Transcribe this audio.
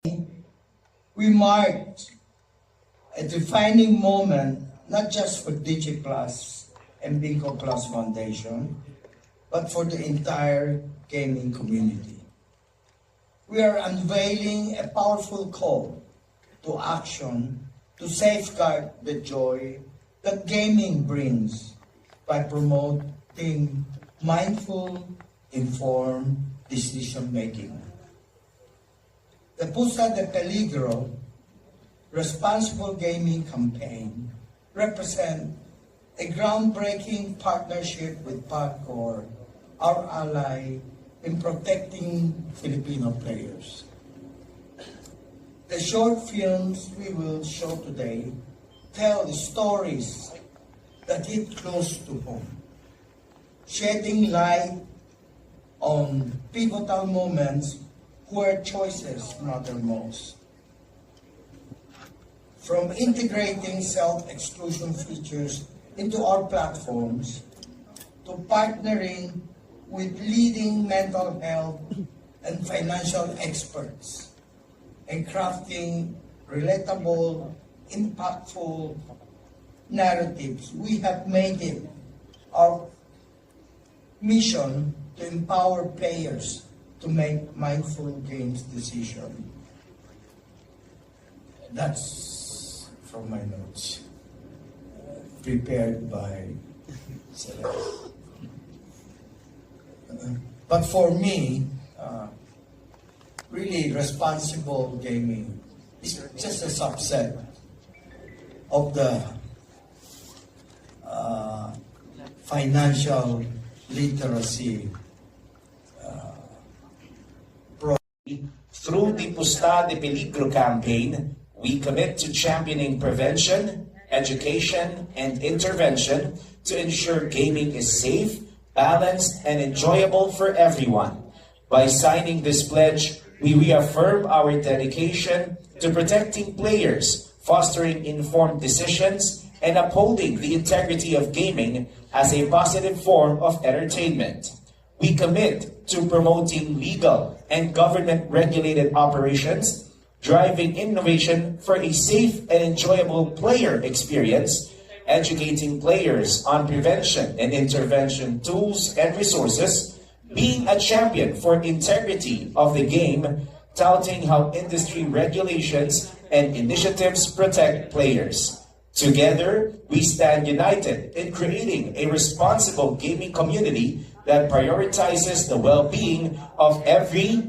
We marked a defining moment not just for DigiPlus and Bingo Plus Foundation, but for the entire gaming community. We are unveiling a powerful call to action to safeguard the joy that gaming brings by promoting mindful, informed decision-making. The Pusta de Peligro Responsible Gaming Campaign represents a groundbreaking partnership with PAGCOR, our ally in protecting Filipino players. The short films we will show today tell stories that hit close to home, shedding light on pivotal moments where choices matter most. From integrating self-exclusion features into our platforms, to partnering with leading mental health and financial experts, and crafting relatable, impactful narratives, we have made it our mission to empower players to make mindful games decisions. That's from my notes, prepared by Celeste. But for me, really responsible gaming is just a subset of the financial literacy Through the Pusta de Peligro campaign, we commit to championing prevention, education, and intervention to ensure gaming is safe, balanced, and enjoyable for everyone. By signing this pledge, we reaffirm our dedication to protecting players, fostering informed decisions, and upholding the integrity of gaming as a positive form of entertainment. We commit to promoting legal and government-regulated operations, driving innovation for a safe and enjoyable player experience, educating players on prevention and intervention tools and resources, being a champion for integrity of the game, touting how industry regulations and initiatives protect players. Together, we stand united in creating a responsible gaming community that prioritizes the well-being of every